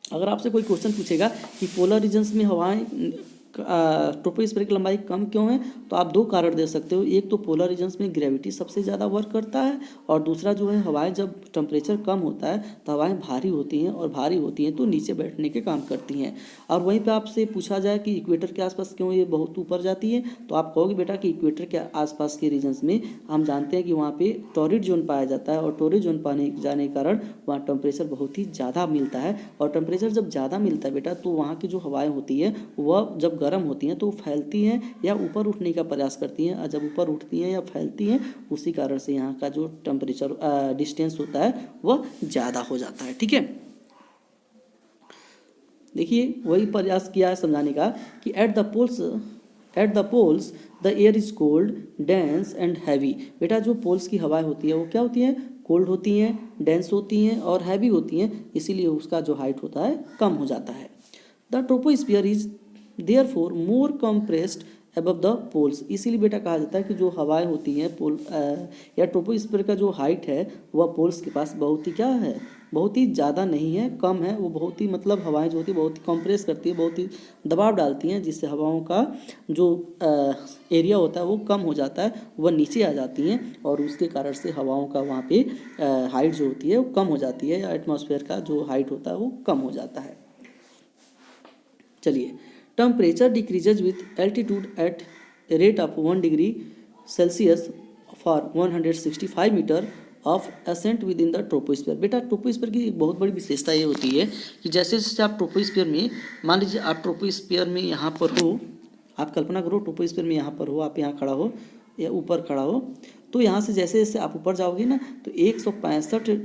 अगर आपसे कोई क्वेश्चन पूछेगा कि पोलर रीजन्स में हवाएं ट्रोपोस्फीयर की लंबाई कम क्यों है, तो आप दो कारण दे सकते हो। एक तो पोलर रीजन्स में ग्रेविटी सबसे ज़्यादा वर्क करता है, और दूसरा जो है हवाएं जब टेम्परेचर कम होता है तो हवाएं भारी होती हैं, और भारी होती हैं तो नीचे बैठने के काम करती हैं। और वहीं पे आपसे पूछा जाए कि इक्वेटर के आसपास क्यों ये बहुत ऊपर जाती है, तो आप कहोगे बेटा कि इक्वेटर के आसपास के रीजन्स में हम जानते हैं कि वहाँ पे टॉरिड जोन पाया जाता है, और टॉरिड जोन पाने जाने के कारण वहाँ टेम्परेचर बहुत ही ज़्यादा मिलता है, और टेम्परेचर जब ज़्यादा मिलता है बेटा तो वहाँ की जो हवाएं होती है वह जब गर्म होती हैं तो फैलती हैं या ऊपर उठने का प्रयास करती हैं, और जब ऊपर उठती हैं या फैलती हैं उसी कारण से यहाँ का जो टेम्परेचर डिस्टेंस होता है वह ज़्यादा हो जाता है। ठीक है, देखिए वही प्रयास किया है समझाने का कि at the poles the air is cold dense and heavy. बेटा जो पोल्स की हवाएं होती है वो क्या होती हैं कोल्ड होती हैं, डेंस होती हैं और हैवी होती हैं, इसीलिए उसका जो हाइट होता है कम हो जाता है। The troposphere is therefore more compressed above the poles. इसीलिए बेटा कहा जाता है कि जो हवाएं होती हैं पोल या ट्रोपोस्फीयर का जो हाइट है वह पोल्स के पास बहुत ही क्या है बहुत ही ज़्यादा नहीं है, कम है, वो बहुत ही मतलब हवाएं जो होती है बहुत ही कंप्रेस करती है, बहुत ही दबाव डालती हैं, जिससे हवाओं का जो एरिया होता है वो कम हो जाता है, वह नीचे आ जाती हैं, और उसके कारण से हवाओं का वहाँ पे हाइट जो होती है वो कम हो जाती है, या एटमॉस्फेयर का जो हाइट होता है वो कम हो जाता है। चलिए, temperature decreases with altitude at rate of 1 degree Celsius for 165 metre of ascent within the troposphere. बेटा ट्रोपोस्फीयर की एक बहुत बड़ी विशेषता ये होती है कि जैसे जैसे आप ट्रोपोस्फीयर में, मान लीजिए आप ट्रोपोस्फीयर में यहाँ पर हो, आप कल्पना करो ट्रोपोस्फीयर में यहाँ पर हो, आप यहाँ खड़ा हो या ऊपर खड़ा हो, तो यहाँ से जैसे जैसे आप ऊपर जाओगे ना तो 165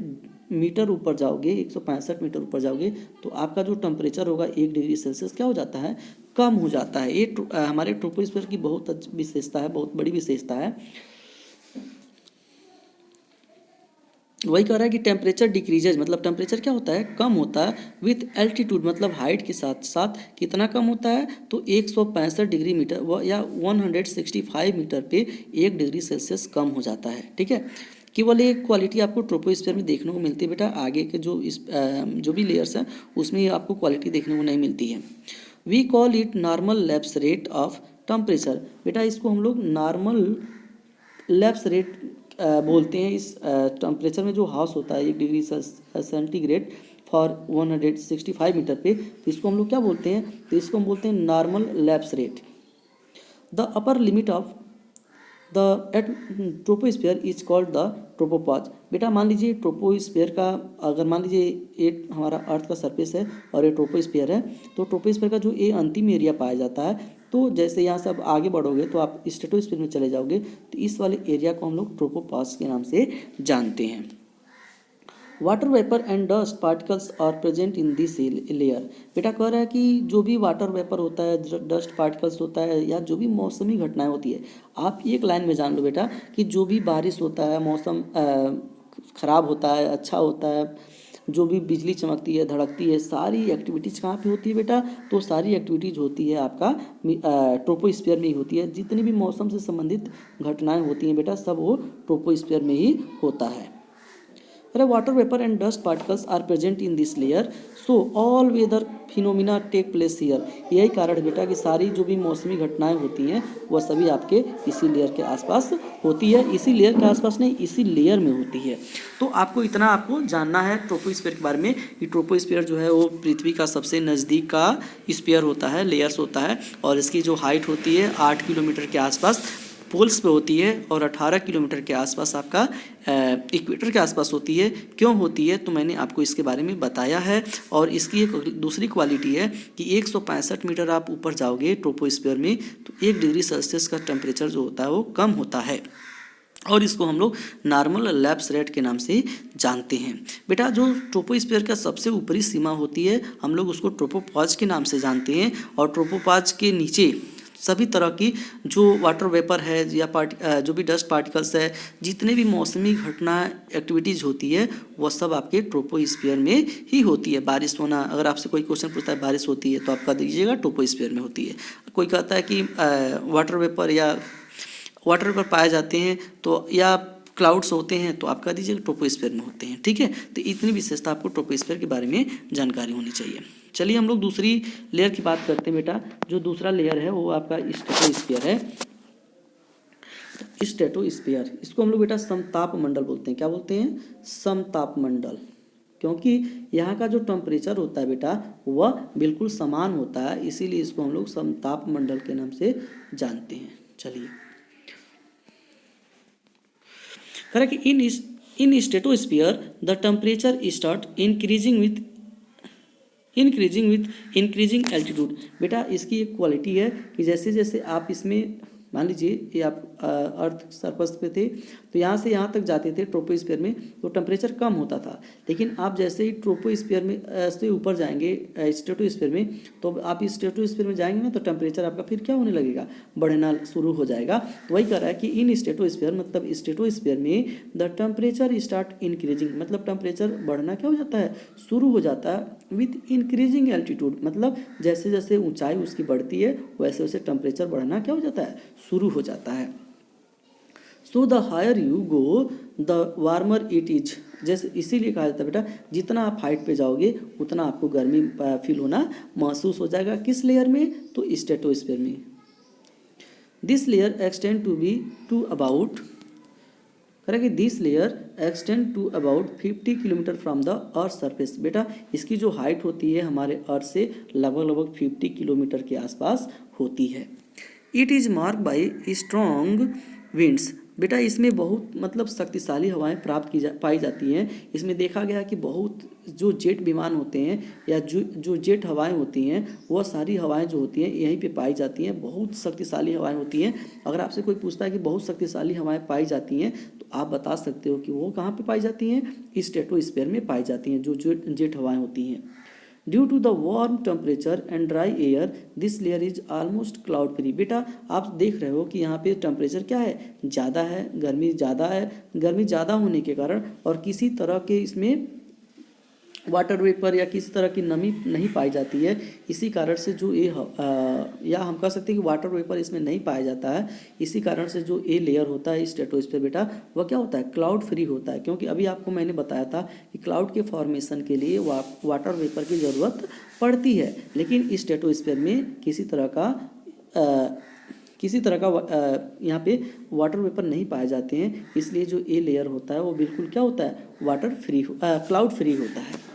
मीटर ऊपर जाओगे, 165 मीटर ऊपर जाओगे तो आपका जो टेम्परेचर होगा 1 डिग्री सेल्सियस क्या हो जाता है, कम हो जाता है। ये हमारे ट्रोपोस्फीयर की बहुत विशेषता है, बहुत बड़ी विशेषता है। वही कह रहा है कि टेम्परेचर डिक्रीजेज, मतलब टेम्परेचर क्या होता है, कम होता है विथ एल्टीट्यूड, मतलब हाइट के साथ साथ कितना कम होता है, तो 165 डिग्री मीटर या 165 मीटर पे 1 डिग्री सेल्सियस कम हो जाता है। ठीक है, केवल एक क्वालिटी आपको ट्रोपोस्फीयर में देखने को मिलती है बेटा, आगे के जो भी लेयर्स हैं उसमें आपको क्वालिटी देखने को नहीं मिलती है। We call it normal lapse rate of temperature. बेटा इसको हम लोग नॉर्मल लैप्स रेट बोलते हैं। इस टेम्परेचर में जो हाउस होता है 1 डिग्री सेंटीग्रेड फॉर 165 मीटर पे, तो इसको हम लोग क्या बोलते हैं, तो इसको हम बोलते हैं normal lapse rate. The upper limit of the at troposphere is called the tropopause. बेटा मान लीजिए ट्रोपोस्फीयर का, अगर मान लीजिए ये हमारा अर्थ का सरफेस है और ये ट्रोपोस्फीयर है, तो ट्रोपोस्फीयर का जो ये अंतिम एरिया पाया जाता है, तो जैसे यहाँ से आप आगे बढ़ोगे तो आप स्ट्रेटोस्फीयर में चले जाओगे, तो इस वाले एरिया को हम लोग ट्रोपोपॉज के नाम से जानते हैं। Water vapour and dust particles are present in this layer. बेटा कह रहा है कि जो भी वाटर वेपर होता है, डस्ट पार्टिकल्स होता है, या जो भी मौसमी घटनाएं होती है, आप एक लाइन में जान लो बेटा कि जो भी बारिश होता है, मौसम खराब होता है, अच्छा होता है, जो भी बिजली चमकती है, धड़कती है, सारी एक्टिविटीज़ कहाँ पे होती है बेटा, तो सारी एक्टिविटीज़ होती है आपका ट्रोपोस्फीयर में ही होती है। जितनी भी मौसम से संबंधित घटनाएं होती हैं बेटा, सब वो ट्रोपोस्फीयर में ही होता है। Water vapour and dust particles are present in this layer, so all weather phenomena take place here. यही कारण है बेटा कि सारी जो भी मौसमी घटनाएं होती हैं वह सभी आपके इसी लेयर के आसपास होती है। इसी लेयर के आसपास नहीं, इसी लेयर में होती है। तो आपको इतना आपको जानना है ट्रोपोस्फीयर के बारे में कि ट्रोपोस्फीयर जो है वो पृथ्वी का सबसे नज़दीक का स्फीयर होता है, लेयर्स होता है, और इसकी जो हाइट होती है 8 किलोमीटर के आसपास पोल्स पे होती है, और 18 किलोमीटर के आसपास आपका इक्वेटर के आसपास होती है। क्यों होती है तो मैंने आपको इसके बारे में बताया है। और इसकी एक दूसरी क्वालिटी है कि 165 मीटर आप ऊपर जाओगे ट्रोपोस्फीयर में तो 1 डिग्री सेल्सियस का टेम्परेचर जो होता है वो कम होता है, और इसको हम लोग नॉर्मल लैप्स रेट के नाम से जानते हैं। बेटा जो ट्रोपोस्फीयर का सबसे ऊपरी सीमा होती है हम लोग उसको ट्रोपोपॉज के नाम से जानते हैं, और ट्रोपोपॉज के नीचे सभी तरह की जो वाटर वेपर है या जो भी डस्ट पार्टिकल्स है, जितने भी मौसमी घटना एक्टिविटीज़ होती है वह सब आपके ट्रोपोस्फीयर में ही होती है। बारिश होना, अगर आपसे कोई क्वेश्चन पूछता है बारिश होती है तो आप कह दीजिएगा ट्रोपोस्फीयर में होती है। कोई कहता है कि वाटर वेपर पाए जाते हैं तो, या क्लाउड्स होते हैं, तो आप कह दीजिएगा ट्रोपोस्फीयर में होते हैं। ठीक है, तो इतनी विशेषता आपको ट्रोपोस्फीयर के बारे में जानकारी होनी चाहिए। चलिए हम लोग दूसरी लेयर की बात करते हैं बेटा। जो दूसरा लेयर है वो आपका स्ट्रेटोस्फीयर है। स्ट्रेटोस्फीयर, इसको हम लोग बेटा समताप मंडल बोलते हैं। क्या बोलते हैं? समताप मंडल, क्योंकि यहाँ का जो टेम्परेचर होता है बेटा वह बिल्कुल समान होता है, इसीलिए इसको हम लोग समताप मंडल के नाम से जानते हैं। चलिए, कह कि in stratosphere the temperature start increasing with increasing altitude. बेटा इसकी एक क्वालिटी है कि जैसे जैसे आप इसमें, मान लीजिए ये आप अर्थ सरफेस पे थे, तो यहाँ से यहाँ तक जाते थे ट्रोपोस्फीयर में तो टेम्परेचर कम होता था, लेकिन आप जैसे ही ट्रोपोस्फीयर में से ऊपर जाएंगे स्ट्रेटोस्फीयर में, तो आप इस स्ट्रेटोस्फीयर में जाएंगे ना तो टेम्परेचर आपका फिर क्या होने लगेगा, बढ़ना शुरू हो जाएगा। तो वही कह रहा है कि इन स्ट्रेटोस्फीयर, मतलब स्ट्रेटोस्फीयर में द टेम्परेचर स्टार्ट इंक्रीजिंग, मतलब टेम्परेचर बढ़ना क्या हो जाता है, शुरू हो जाता है विथ इंक्रीजिंग एल्टीट्यूड, मतलब जैसे जैसे ऊंचाई उसकी बढ़ती है वैसे वैसे टेम्परेचर बढ़ना क्या हो जाता है, शुरू हो जाता है। So the higher you go the warmer it is, जैसे इसीलिए कहा जाता है बेटा जितना आप हाइट पे जाओगे उतना आपको गर्मी फील होना महसूस हो जाएगा। किस लेयर में? तो स्ट्रेटोस्फीयर में। This layer extend to about, करेंगे this layer extend to about 50 kilometre from the earth surface. बेटा इसकी जो हाइट होती है हमारे अर्थ से लगभग 50 किलोमीटर के आसपास होती है। It is mark by strong winds, बेटा इसमें बहुत मतलब शक्तिशाली हवाएं पाई जाती हैं। इसमें देखा गया कि बहुत जो जेट विमान होते हैं या जो जेट हवाएं होती हैं वह सारी हवाएं जो होती हैं यहीं पे पाई जाती हैं। बहुत शक्तिशाली हवाएं होती हैं। अगर आपसे कोई पूछता है कि बहुत शक्तिशाली हवाएं पाई जाती हैं तो आप बता सकते हो कि वो कहाँ पे पाई जाती हैं, स्ट्रेटोस्फीयर में पाई जाती हैं, जो जेट हवाएं होती हैं। Due to the warm temperature and dry air this layer is almost cloud free. बेटा आप देख रहे हो कि यहाँ पे टेम्परेचर क्या है, ज़्यादा है, गर्मी ज़्यादा है। गर्मी ज़्यादा होने के कारण और किसी तरह के इसमें वाटर वेपर या किसी तरह की नमी नहीं पाई जाती है, इसी कारण से जो ये या हम कह सकते हैं कि वाटर वेपर इसमें नहीं पाया जाता है। इसी कारण से जो ए लेयर होता है स्ट्रेटोस्फीयर बेटा वह क्या होता है, क्लाउड फ्री होता है। क्योंकि अभी आपको मैंने बताया था कि क्लाउड के फॉर्मेशन के लिए वाटर वेपर की ज़रूरत पड़ती है, लेकिन स्ट्रेटोस्फीयर में किसी तरह का यहाँ पे वाटर वेपर नहीं पाए जाते हैं। इसलिए जो ए लेयर होता है वो बिल्कुल क्या होता है, क्लाउड फ्री होता है।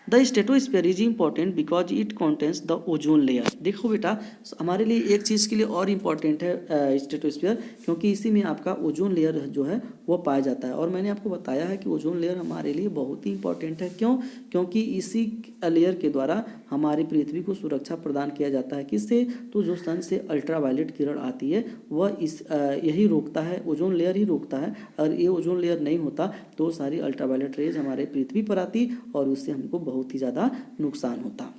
The stratosphere is important because it contains the ozone layer. देखो बेटा हमारे लिए एक चीज़ के लिए और इम्पॉर्टेंट है स्ट्रेटोस्फीयर, क्योंकि इसी में आपका ओजोन लेयर जो है वो पाया जाता है। और मैंने आपको बताया है कि ओजोन लेयर हमारे लिए बहुत ही इंपॉर्टेंट है। क्यों? क्योंकि इसी लेयर के द्वारा हमारी पृथ्वी को सुरक्षा प्रदान किया जाता है। किससे? तो जो सन से अल्ट्रावायलेट किरण आती है वह यही रोकता है, ओजोन लेयर ही रोकता है। अगर ये ओजोन लेयर नहीं होता तो सारी अल्ट्रावायलेट रेज हमारे पृथ्वी पर आती और उससे हमको बहुत ही ज़्यादा नुकसान होता।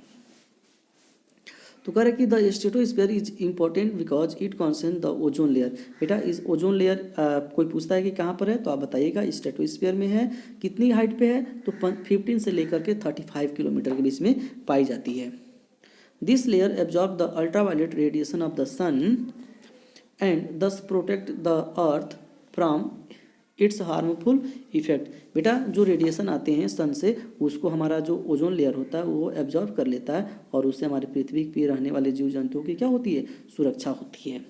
तो कह रहे कि the stratosphere is important because it consent the ozone layer. बेटा इस ओजोन लेयर कोई पूछता है कि कहाँ पर है तो आप बताइएगा स्ट्रेटोस्फीयर में है। कितनी हाइट पे है? तो 15 से लेकर के 35 किलोमीटर के बीच में पाई जाती है। This layer absorb the ultraviolet radiation of the sun and thus protect the earth from its harmful effect. बेटा जो रेडिएशन आते हैं सन से उसको हमारा जो ओजोन लेयर होता है वो एब्जॉर्ब कर लेता है और उससे हमारी पृथ्वी पर रहने वाले जीव जंतुओं की क्या होती है, सुरक्षा होती है।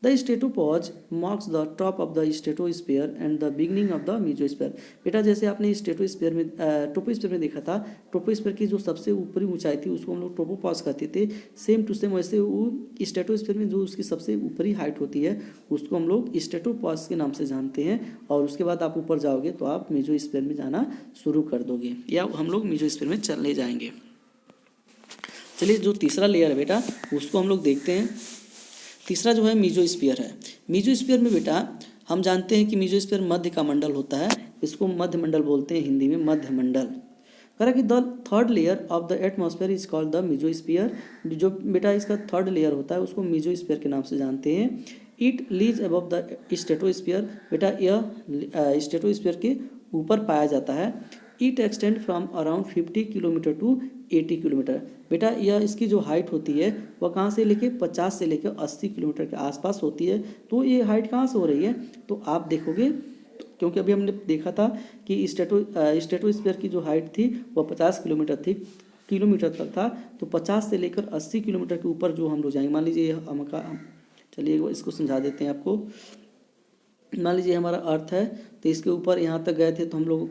The stratopause marks the top of the stratosphere and the beginning of the mesosphere. बेटा जैसे आपने स्ट्रेटोस्फीयर में ट्रोपोस्फीयर में देखा था, ट्रोपोस्फीयर की जो सबसे ऊपरी ऊंचाई थी उसको हम लोग ट्रोपोपॉज कहते थे। सेम टू सेम वैसे वो स्ट्रेटोस्फीयर में जो उसकी सबसे ऊपरी हाइट होती है उसको हम लोग स्ट्रेटोपॉज के नाम से जानते हैं। और उसके बाद आप ऊपर जाओगे तो आप मीजोस्फीयर में जाना शुरू कर दोगे या हम लोग मीजोस्फीयर में चले जाएंगे। चलिए जो तीसरा लेयर है बेटा उसको हम लोग देखते हैं। तीसरा जो है मीजोस्फीयर है। मीजोस्फीयर में बेटा हम जानते हैं कि मीजोस्फीयर मध्य का मंडल होता है, इसको मध्य मंडल बोलते हैं हिंदी में, मध्य मंडल। कह रहा कि the third layer of the atmosphere is called the mesosphere. जो बेटा इसका थर्ड लेयर होता है उसको मीजोस्फीयर के नाम से जानते हैं। It lies above the stratosphere. बेटा यह स्ट्रेटोस्फीयर के ऊपर पाया जाता है। It extend from around 50 kilometre to 80 kilometre. बेटा यह इसकी जो हाइट होती है वह कहाँ से लेके 50 से लेकर 80 किलोमीटर के आसपास होती है। तो ये हाइट कहाँ से हो रही है तो आप देखोगे, क्योंकि अभी हमने देखा था कि स्ट्रेटोस्फीयर की जो हाइट थी वह 50 किलोमीटर तक था। तो 50 से लेकर 80 किलोमीटर के ऊपर जो हम लोग जाएंगे, मान लीजिए चलिए इसको समझा देते हैं आपको। मान लीजिए हमारा अर्थ है तो इसके ऊपर यहाँ तक गए थे तो हम लोग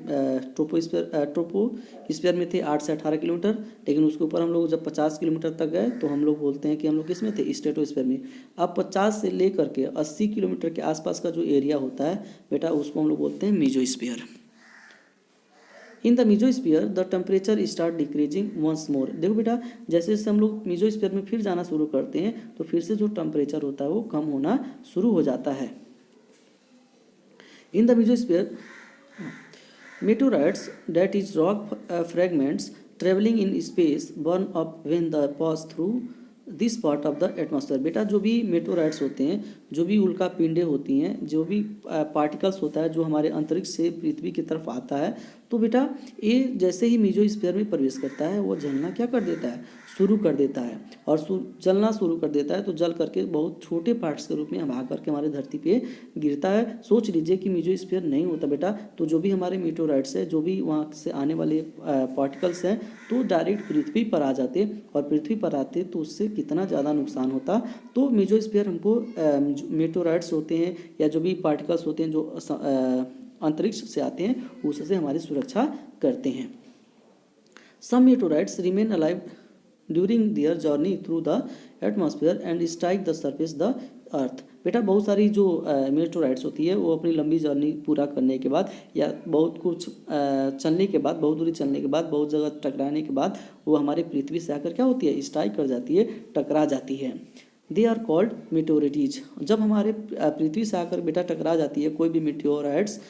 ट्रोपोस्फीयर में थे 8 से 18 किलोमीटर, लेकिन उसके ऊपर हम लोग जब 50 किलोमीटर तक गए तो हम लोग बोलते हैं कि हम लोग किस में थे, स्ट्रेटोस्फीयर में। अब 50 से लेकर के 80 किलोमीटर के आसपास का जो एरिया होता है बेटा उसको हम लोग बोलते हैं mesosphere. In the mesosphere the temperature start decreasing once more. देखो बेटा जैसे जैसे हम लोग मीजोस्फीयर में फिर जाना शुरू करते हैं तो फिर से जो टेम्परेचर होता है वो कम होना शुरू हो जाता है। In the mesosphere, meteorites, that is rock fragments traveling in space, burn up when they pass through this part of the atmosphere. बेटा जो भी मेटोराइट्स होते हैं, जो भी उल्का पिंडे होती हैं, जो भी पार्टिकल्स होता है जो हमारे अंतरिक्ष से पृथ्वी की तरफ आता है, तो बेटा ये जैसे ही मीजोस्फीयर में प्रवेश करता है वो जलना क्या कर देता है, शुरू कर देता है। और जलना शुरू कर देता है तो जल करके बहुत छोटे पार्ट्स के रूप में हम आकर के हमारे धरती पे गिरता है। सोच लीजिए कि मीजोस्फीयर नहीं होता बेटा तो जो भी हमारे मेटोराइट्स है, जो भी वहाँ से आने वाले पार्टिकल्स हैं तो डायरेक्ट पृथ्वी पर आ जाते, और पृथ्वी पर आते तो उससे कितना ज़्यादा नुकसान होता। तो मीजोस्फीयर हमको मेटोराइट्स होते हैं या जो भी पार्टिकल्स होते हैं जो अंतरिक्ष से आते हैं उससे हमारी सुरक्षा करते हैं। Some meteorites remain alive during their journey through the atmosphere and strike the surface the earth. बेटा बहुत सारी जो मेटेओराइट्स होती है वो अपनी लंबी जर्नी पूरा करने के बाद या बहुत कुछ चलने के बाद, बहुत दूरी चलने के बाद, बहुत जगह टकराने के बाद वो हमारे पृथ्वी से आकर क्या होती है, स्ट्राइक कर जाती है, टकरा जाती है। They are called meteorites. जब हमारे पृथ्वी से आकर बेटा टकरा जाती है कोई भी मेटेओराइट्स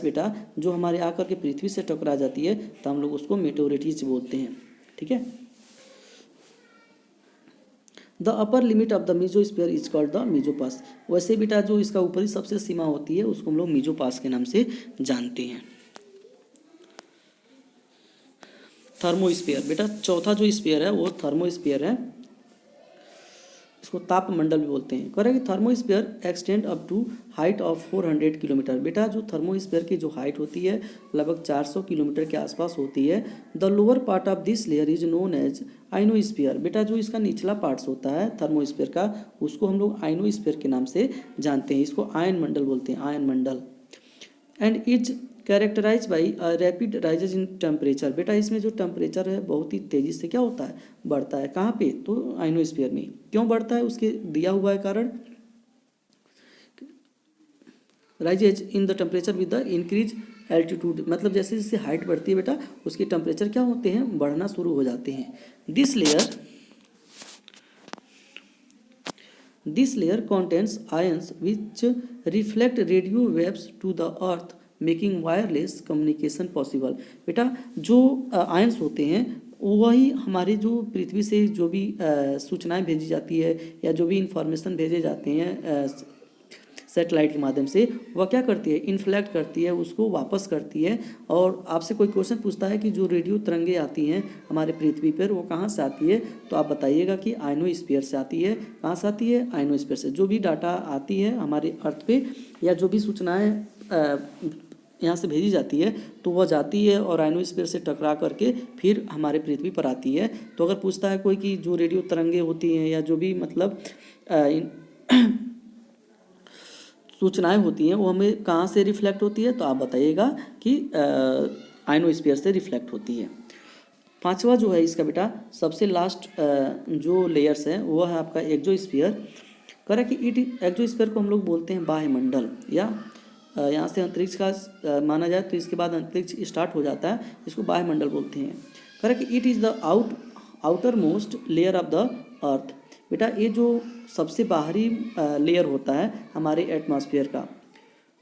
बेटा जो हमारे आकर के पृथ्वी से टकरा जाती है तो हम लोग उसको मेटेओरिटीज बोलते हैं। ठीक है। The upper limit of the mesosphere is called the mesopause. वैसे बेटा जो इसका ऊपरी सबसे सीमा होती है उसको हम लोग मीजोपास के नाम से जानते हैं। थर्मोस्फीयर बेटा चौथा जो स्फीयर है वो थर्मोस्फीयर है, इसको तापमंडल भी बोलते हैं। कह रहे हैं कि thermosphere extend up to height of 400 kilometre. बेटा जो थर्मोस्फीयर की जो हाइट होती है लगभग 400 किलोमीटर के आसपास होती है। The lower part of this layer is known as ionosphere. बेटा जो इसका निचला पार्ट्स होता है थर्मोस्फीयर का उसको हम लोग आइनोस्फीयर के नाम से जानते हैं, इसको आयन मंडल बोलते हैं, आयन मंडल। And is characterize by rapid rises in temperature. बेटा इसमें जो टेम्परेचर है बहुत ही तेज़ी से क्या होता है, बढ़ता है। कहाँ पे, तो आइनोस्फीयर में। क्यों बढ़ता है, उसके दिया हुआ है कारण, rises in the temperature with the increase altitude. मतलब जैसे जैसे हाइट बढ़ती है बेटा उसके टेम्परेचर क्या होते हैं, बढ़ना शुरू हो जाते हैं। This layer contains ions which reflect radio waves to the earth making wireless communication possible। बेटा जो आयंस होते हैं वही हमारे जो पृथ्वी से जो भी सूचनाएं भेजी जाती है या जो भी इंफॉर्मेशन भेजे जाते हैं सैटेलाइट के माध्यम से, वह क्या करती है, इन्फ्लेक्ट करती है, उसको वापस करती है। और आपसे कोई क्वेश्चन पूछता है कि जो रेडियो तरंगे आती हैं हमारे पृथ्वी पर वो कहाँ से आती है, तो आप बताइएगा कि आइनोस्फीयर से आती है। कहाँ से आती है, आइनोस्फीयर से। जो भी डाटा आती है हमारे अर्थ पे या जो भी सूचनाएँ यहाँ से भेजी जाती है तो वह जाती है और आइनोस्फीयर से टकरा करके फिर हमारे पृथ्वी पर आती है। तो अगर पूछता है कोई कि जो रेडियो तरंगे होती हैं या जो भी मतलब सूचनाएं होती हैं वो हमें कहाँ से रिफ्लेक्ट होती है, तो आप बताइएगा कि आइनोस्फीयर से रिफ्लेक्ट होती है। पांचवा जो है इसका बेटा सबसे लास्ट जो लेयर्स है वो है आपका एक्सोस्फीयर। कह रहा है कि एक्सोस्फीयर को हम लोग बोलते हैं बाह्यमंडल, या यहाँ से अंतरिक्ष का माना जाए तो इसके बाद अंतरिक्ष स्टार्ट हो जाता है, इसको बाह्यमंडल बोलते हैं। कह रहा है कि it is the outer most layer of the earth. बेटा ये जो सबसे बाहरी लेयर होता है हमारे एटमॉस्फेयर का,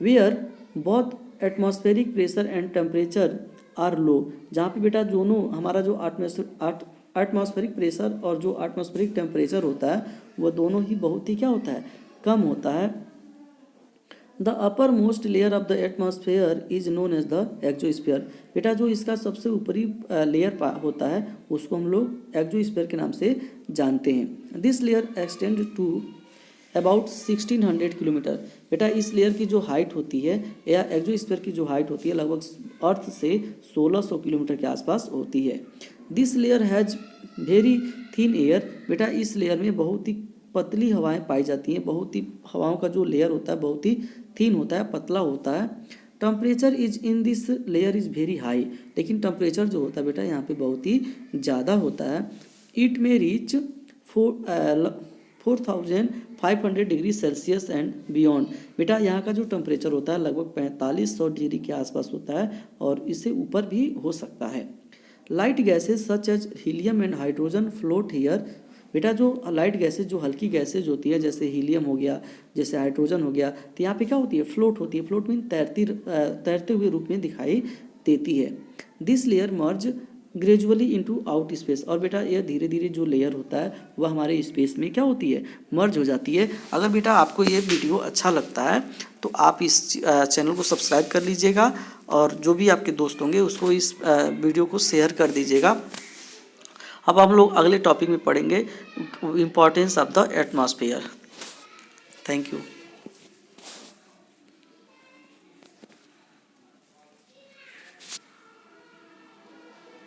where both atmospheric pressure and temperature are low. जहाँ पे बेटा दोनों हमारा जो एटमॉस्फेरिक प्रेशर और जो एटमॉस्फेरिक टेम्परेचर होता है वह दोनों ही बहुत ही क्या होता है, कम होता है। The uppermost layer of the atmosphere is known as the exosphere. बेटा जो इसका सबसे ऊपरी लेयर होता है उसको हम लोग एक्सोस्फीयर के नाम से जानते हैं। This layer extend to about 1600 kilometre. बेटा इस लेयर की जो हाइट होती है या एक्सोस्फीयर की जो हाइट होती है लगभग अर्थ से 1600 किलोमीटर के आसपास होती है। This layer has very thin air. बेटा इस लेयर में बहुत ही पतली हवाएं पाई जाती हैं, बहुत ही हवाओं का जो लेयर होता है बहुत ही थिन होता है, पतला होता है। Temperature is in this layer is very high. लेकिन टेम्परेचर जो होता है बेटा यहाँ पे बहुत ही ज़्यादा होता है। इट में reach 4500 degree Celsius and beyond. बेटा यहाँ का जो टेम्परेचर होता है लगभग 4500 डिग्री के आसपास होता है और इससे ऊपर भी हो सकता है। Light gases such as helium and hydrogen float here. बेटा जो लाइट गैसेज जो हल्की गैसेज होती है जैसे हीलियम हो गया, जैसे हाइड्रोजन हो गया, तो यहाँ पे क्या होती है, फ्लोट होती है। फ्लोट मीन तैरते हुए रूप में दिखाई देती है। This layer merge gradually into out space. और बेटा यह धीरे धीरे जो लेयर होता है वह हमारे स्पेस में क्या होती है, मर्ज हो जाती है। अगर बेटा आपको ये वीडियो अच्छा लगता है तो आप इस चैनल को सब्सक्राइब कर लीजिएगा और जो भी आपके दोस्त होंगे उसको इस वीडियो को शेयर कर दीजिएगा। अब हम लोग अगले टॉपिक में पढ़ेंगे importance of the atmosphere. Thank you.